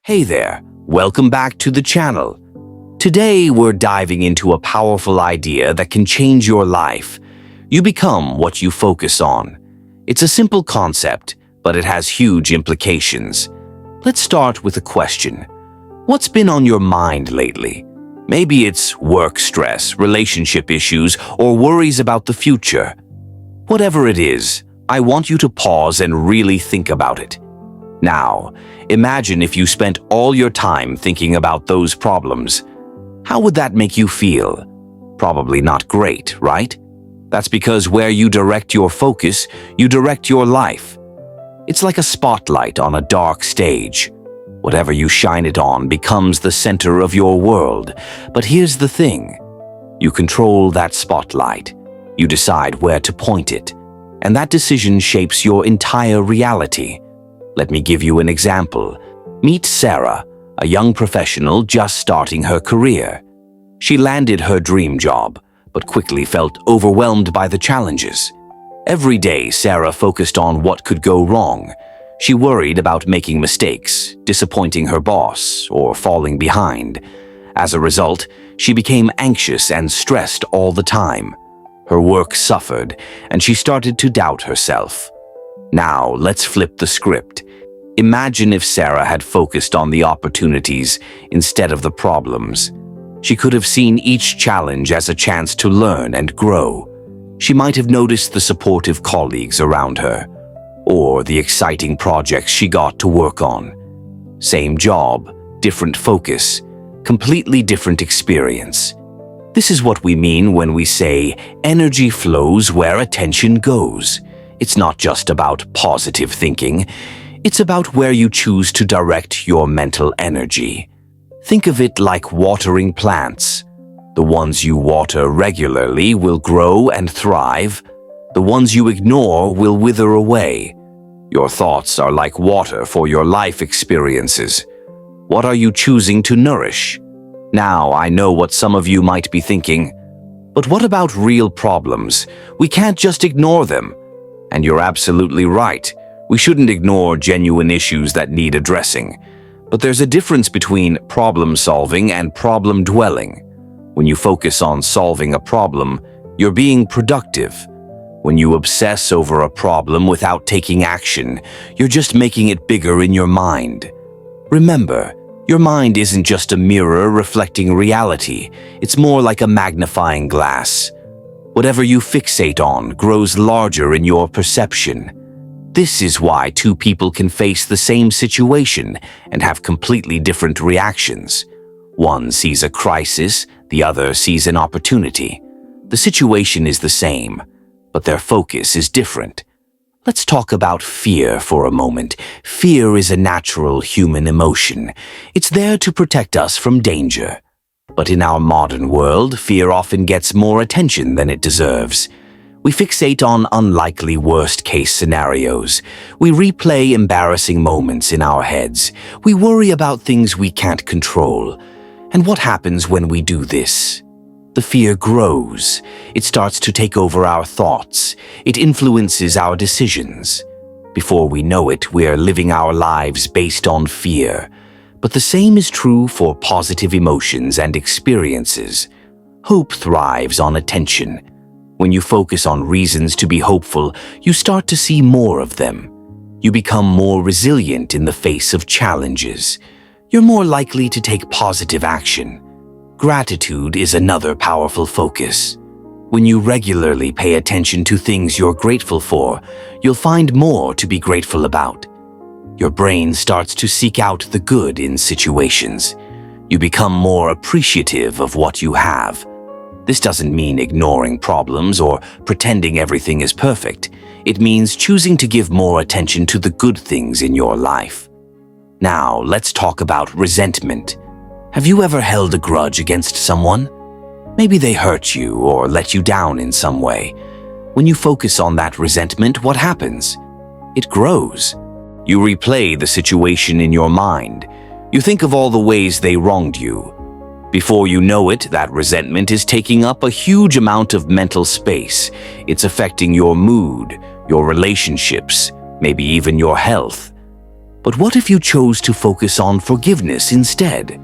Hey there, welcome back to the channel. Today we're diving into a powerful idea that can change your life. You become what you focus on. It's a simple concept, but it has huge implications. Let's start with a question. What's been on your mind lately? Maybe it's work stress, relationship issues, or worries about the future. Whatever it is, I want you to pause and really think about it. Now, imagine if you spent all your time thinking about those problems. How would that make you feel? Probably not great, right? That's because where you direct your focus, you direct your life. It's like a spotlight on a dark stage. Whatever you shine it on becomes the center of your world. But here's the thing. You control that spotlight. You decide where to point it. And that decision shapes your entire reality. Let me give you an example. Meet Sarah, a young professional just starting her career. She landed her dream job, but quickly felt overwhelmed by the challenges. Every day, Sarah focused on what could go wrong. She worried about making mistakes, disappointing her boss, or falling behind. As a result, she became anxious and stressed all the time. Her work suffered, and she started to doubt herself. Now, let's flip the script. Imagine if Sarah had focused on the opportunities instead of the problems. She could have seen each challenge as a chance to learn and grow. She might have noticed the supportive colleagues around her, or the exciting projects she got to work on. Same job, different focus, completely different experience. This is what we mean when we say energy flows where attention goes. It's not just about positive thinking. It's about where you choose to direct your mental energy. Think of it like watering plants. The ones you water regularly will grow and thrive. The ones you ignore will wither away. Your thoughts are like water for your life experiences. What are you choosing to nourish? Now, I know what some of you might be thinking. But what about real problems? We can't just ignore them. And you're absolutely right. We shouldn't ignore genuine issues that need addressing. But there's a difference between problem solving and problem dwelling. When you focus on solving a problem, you're being productive. When you obsess over a problem without taking action, you're just making it bigger in your mind. Remember, your mind isn't just a mirror reflecting reality. It's more like a magnifying glass. Whatever you fixate on grows larger in your perception. This is why two people can face the same situation and have completely different reactions. One sees a crisis, the other sees an opportunity. The situation is the same, but their focus is different. Let's talk about fear for a moment. Fear is a natural human emotion. It's there to protect us from danger. But in our modern world, fear often gets more attention than it deserves. We fixate on unlikely worst-case scenarios. We replay embarrassing moments in our heads. We worry about things we can't control. And what happens when we do this? The fear grows. It starts to take over our thoughts. It influences our decisions. Before we know it, we're living our lives based on fear. But the same is true for positive emotions and experiences. Hope thrives on attention. When you focus on reasons to be hopeful, you start to see more of them. You become more resilient in the face of challenges. You're more likely to take positive action. Gratitude is another powerful focus. When you regularly pay attention to things you're grateful for, you'll find more to be grateful about. Your brain starts to seek out the good in situations. You become more appreciative of what you have. This doesn't mean ignoring problems or pretending everything is perfect. It means choosing to give more attention to the good things in your life. Now, let's talk about resentment. Have you ever held a grudge against someone? Maybe they hurt you or let you down in some way. When you focus on that resentment, what happens? It grows. You replay the situation in your mind. You think of all the ways they wronged you. Before you know it, that resentment is taking up a huge amount of mental space. It's affecting your mood, your relationships, maybe even your health. But what if you chose to focus on forgiveness instead?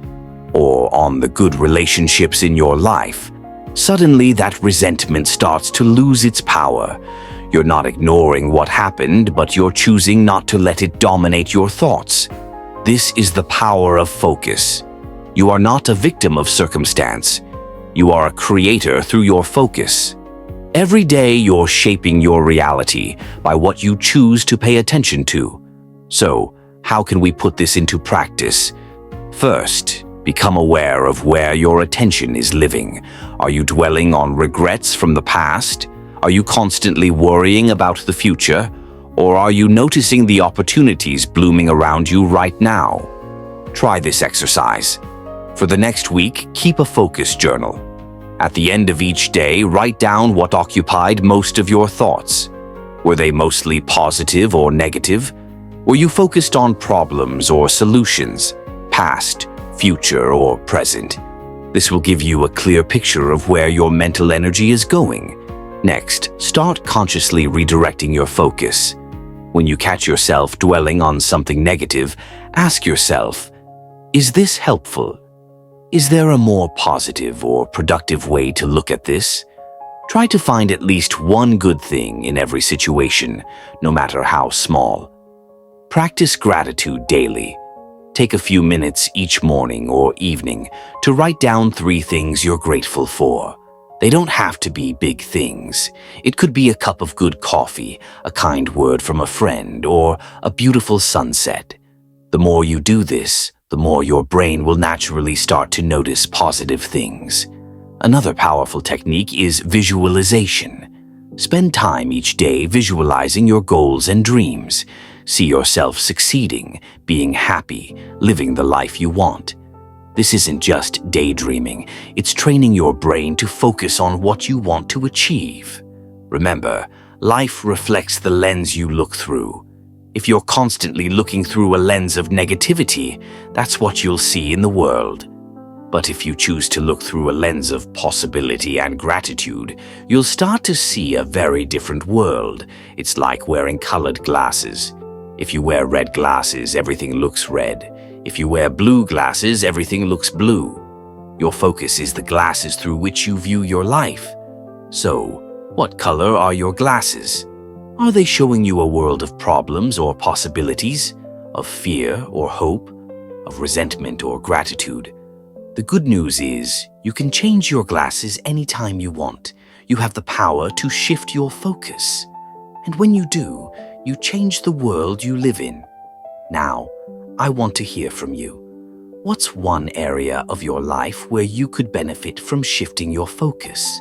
Or on the good relationships in your life? Suddenly, that resentment starts to lose its power. You're not ignoring what happened, but you're choosing not to let it dominate your thoughts. This is the power of focus. You are not a victim of circumstance. You are a creator through your focus. Every day, you're shaping your reality by what you choose to pay attention to. So, how can we put this into practice? First, become aware of where your attention is living. Are you dwelling on regrets from the past? Are you constantly worrying about the future? Or are you noticing the opportunities blooming around you right now? Try this exercise. For the next week, keep a focus journal. At the end of each day, write down what occupied most of your thoughts. Were they mostly positive or negative? Were you focused on problems or solutions, past, future, or present? This will give you a clear picture of where your mental energy is going. Next, start consciously redirecting your focus. When you catch yourself dwelling on something negative, ask yourself, is this helpful? Is there a more positive or productive way to look at this? Try to find at least one good thing in every situation, no matter how small. Practice gratitude daily. Take a few minutes each morning or evening to write down 3 things you're grateful for. They don't have to be big things. It could be a cup of good coffee, a kind word from a friend, or a beautiful sunset. The more you do this, the more your brain will naturally start to notice positive things. Another powerful technique is visualization. Spend time each day visualizing your goals and dreams. See yourself succeeding, being happy, living the life you want. This isn't just daydreaming, it's training your brain to focus on what you want to achieve. Remember, life reflects the lens you look through. If you're constantly looking through a lens of negativity, that's what you'll see in the world. But if you choose to look through a lens of possibility and gratitude, you'll start to see a very different world. It's like wearing colored glasses. If you wear red glasses, everything looks red. If you wear blue glasses, everything looks blue. Your focus is the glasses through which you view your life. So, what color are your glasses? Are they showing you a world of problems or possibilities, of fear or hope, of resentment or gratitude? The good news is, you can change your glasses anytime you want. You have the power to shift your focus. And when you do, you change the world you live in. Now, I want to hear from you. What's one area of your life where you could benefit from shifting your focus?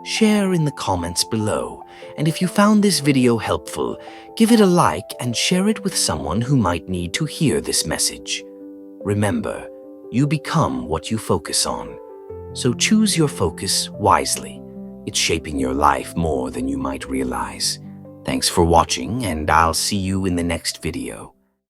Share in the comments below. And if you found this video helpful, give it a like and share it with someone who might need to hear this message. Remember, you become what you focus on. So choose your focus wisely. It's shaping your life more than you might realize. Thanks for watching, and I'll see you in the next video.